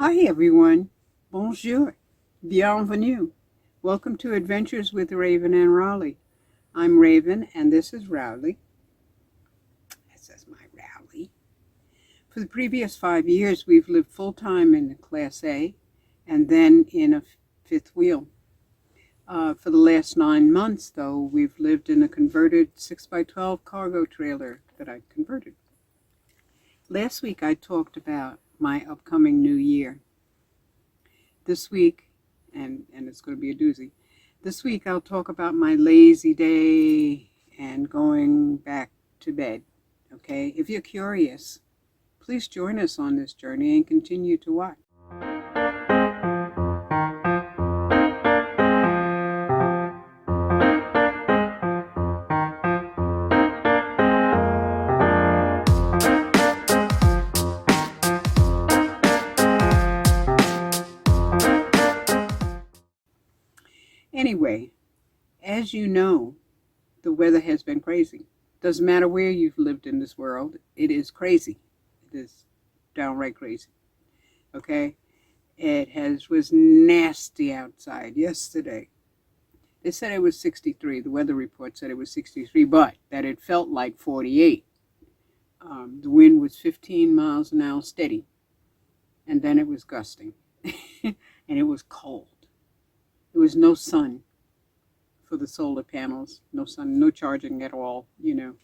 Hi everyone, bonjour, bienvenue. Welcome to Adventures with Raven and Rowley. I'm Raven and this is Rowley. This is my Rowley. For the previous 5 years, we've lived full-time in Class A and then in a fifth wheel. For the last 9 months, though, we've lived in a converted 6x12 cargo trailer that I converted. Last week, I talked about my upcoming new year. This week, and it's going to be a doozy, this week I'll talk about my lazy day and going back to bed. Okay, if you're curious, please join us on this journey and continue to watch. Anyway, as you know, the weather has been crazy. Doesn't matter where you've lived in this world, it is crazy. It is downright crazy. Okay? It was nasty outside yesterday. They said it was 63. The weather report said it was 63, but that it felt like 48. The wind was 15 miles an hour steady, and then it was gusting, and it was cold. There was no sun for the solar panels, no sun, no charging at all, you know.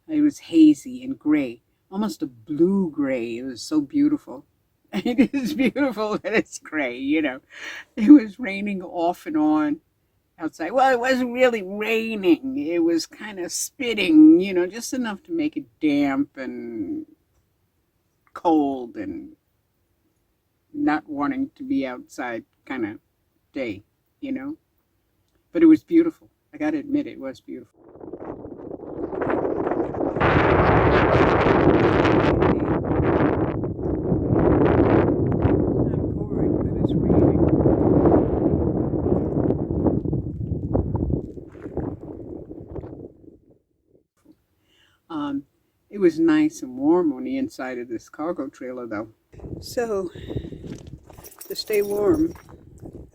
It was hazy and gray, almost a blue gray. It was so beautiful. It is beautiful that it's gray, you know. It was raining off and on outside. Well, it wasn't really raining. It was kind of spitting, you know, just enough to make it damp and cold and not wanting to be outside kind of day. You know, but it was beautiful. I gotta admit, it was beautiful. It's not pouring, but it's raining. It was nice and warm on the inside of this cargo trailer, though. So, to stay warm,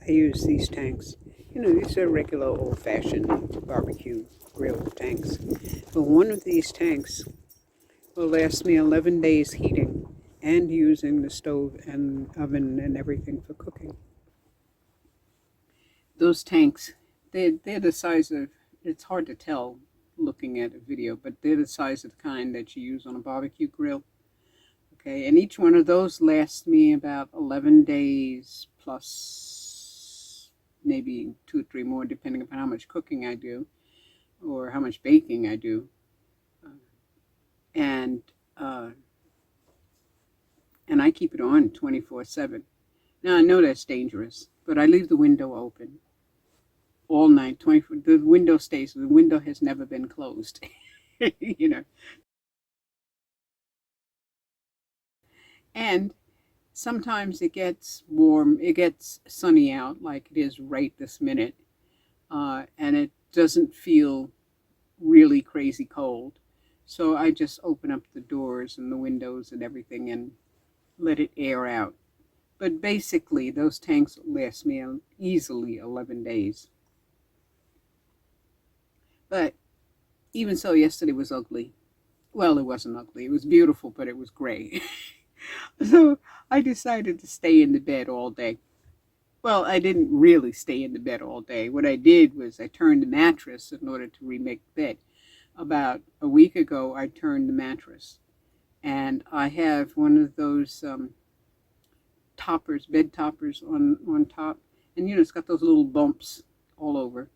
I use these tanks. You know, these are regular old-fashioned barbecue grill tanks. But one of these tanks will last me 11 days heating and using the stove and oven and everything for cooking. Those tanks, they're the size of, it's hard to tell looking at a video, but they're the size of the kind that you use on a barbecue grill. Okay, and each one of those lasts me about 11 days plus maybe 2 or 3 more, depending upon how much cooking I do or how much baking I do. And I keep it on 24/7. Now, I know that's dangerous, but I leave the window open all night. The window stays. The window has never been closed, you know. And sometimes it gets warm, it gets sunny out like it is right this minute, and it doesn't feel really crazy cold. So I just open up the doors and the windows and everything and let it air out. But basically, those tanks last me easily 11 days. But even so, yesterday was ugly. Well, it wasn't ugly. It was beautiful, but it was gray. So I decided to stay in the bed all day. Well, I didn't really stay in the bed all day. What I did was I turned the mattress in order to remake the bed. About a week ago, I turned the mattress. And I have one of those toppers, bed toppers on top. And, you know, it's got those little bumps all over.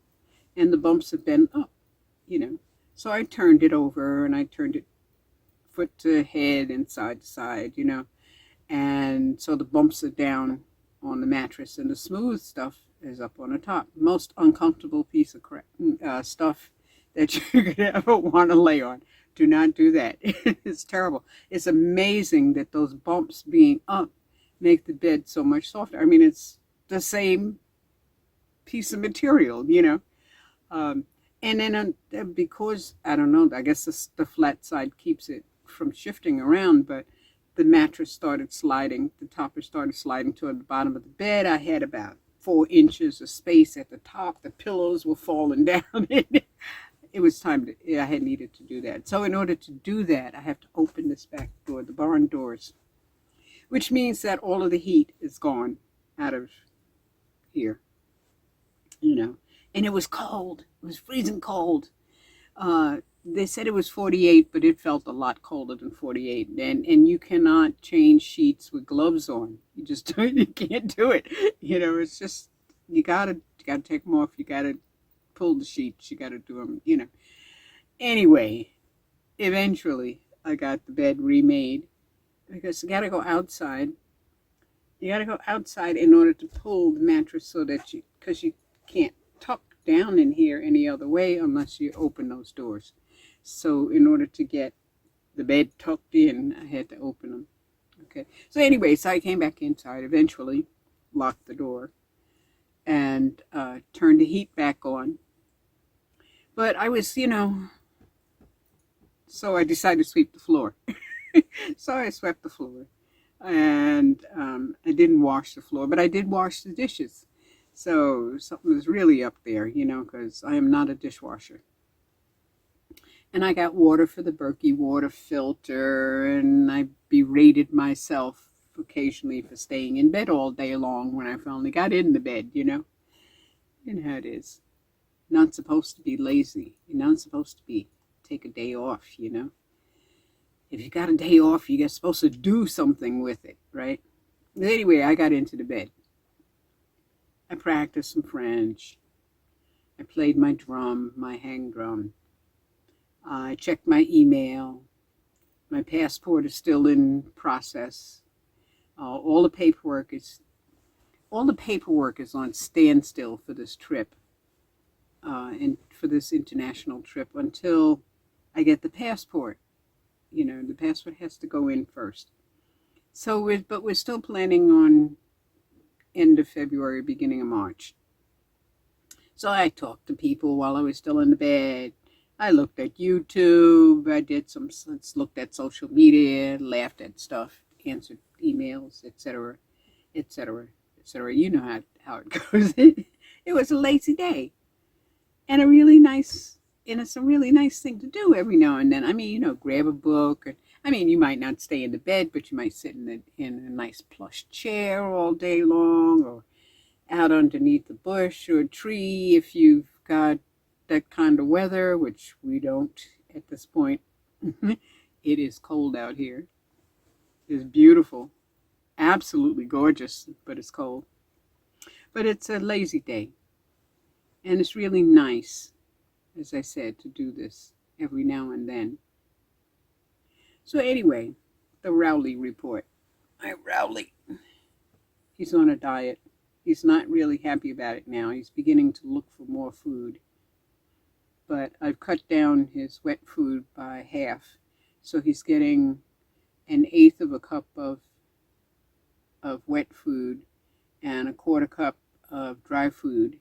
And the bumps have been up, you know. So I turned it over and I turned it foot to head and side to side, you know. And so the bumps are down on the mattress and the smooth stuff is up on the top. Most uncomfortable piece of stuff that you could ever want to lay on. Do not do that. It's terrible. It's amazing that those bumps being up make the bed so much softer. I mean, it's the same piece of material, you know. And then because, I don't know, I guess the flat side keeps it from shifting around, but the mattress started sliding, the topper started sliding toward the bottom of the bed. I had about 4 inches of space at the top. The pillows were falling down. It was time to, I had needed to do that. So in order to do that, I have to open this back door, the barn doors, which means that all of the heat is gone out of here, you know. And it was cold. It was freezing cold. They said it was 48, but it felt a lot colder than 48. And you cannot change sheets with gloves on. You just you can't do it. You know, it's just, you gotta take them off. You gotta pull the sheets. You gotta do them, you know. Anyway, eventually I got the bed remade, because you gotta go outside. You gotta go outside in order to pull the mattress, so that because you can't tuck down in here any other way unless you open those doors. So in order to get the bed tucked in, I had to open them. Okay. So anyway, so I came back inside, eventually locked the door, and turned the heat back on. But I was, you know, so I decided to sweep the floor. So I swept the floor, and I didn't wash the floor, but I did wash the dishes. So something was really up there, you know, because I am not a dishwasher. And I got water for the 𝗏𝒃𝒃 water filter, and I berated myself occasionally for staying in bed all day long when I finally got in the bed, you know. You know how it is. You're not supposed to be lazy. You're not supposed to take a day off, you know. If you got a day off, you're supposed to do something with it, right? But anyway, I got into the bed. I practiced some French. I played my drum, my hang drum. I checked my email. My passport is still in process. All the paperwork is on standstill for this trip, and for this international trip, until I get the passport. You know, the passport has to go in first. So we're still planning on end of February, beginning of March. So I talked to people while I was still in the bed. I looked at YouTube. I looked at social media, laughed at stuff, answered emails, etc., etc., etc. You know how it goes. It was a lazy day, and a really nice, and it's a really nice thing to do every now and then. I mean, you know, grab a book. I mean, you might not stay in the bed, but you might sit in a nice plush chair all day long, or out underneath a bush or a tree if you've got that kind of weather, which we don't at this point. It is cold out here. It's beautiful, absolutely gorgeous, but it's cold. But it's a lazy day, and it's really nice, as I said, to do this every now and then. So anyway, the Rowley report. My Rowley, he's on a diet. He's not really happy about it now. He's beginning to look for more food. But I've cut down his wet food by half. So he's getting 1/8 of a cup of wet food and 1/4 cup of dry food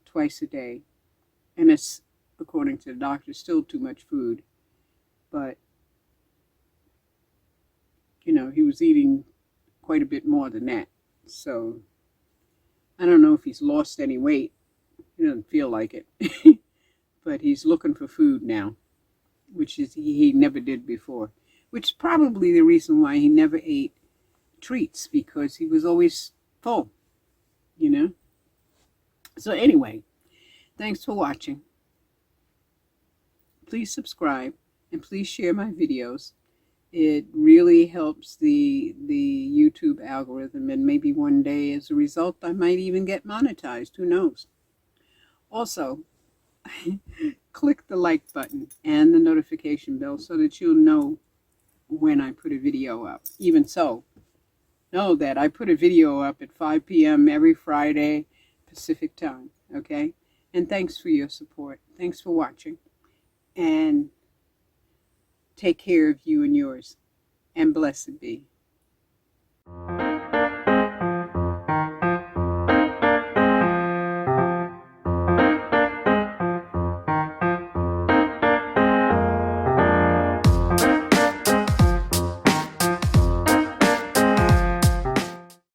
twice a day. And it's, according to the doctor, still too much food. But, you know, he was eating quite a bit more than that. So I don't know if he's lost any weight. He doesn't feel like it. But he's looking for food now, which is he never did before. Which is probably the reason why he never ate treats, because he was always full, you know. So anyway, thanks for watching. Please subscribe, and please share my videos. It really helps the YouTube algorithm, and maybe one day as a result I might even get monetized. Who knows? Also, click the like button and the notification bell so that you'll know when I put a video up. Even so, know that I put a video up at 5 p.m. every Friday Pacific time, okay? And thanks for your support. Thanks for watching. And take care of you and yours. And blessed be.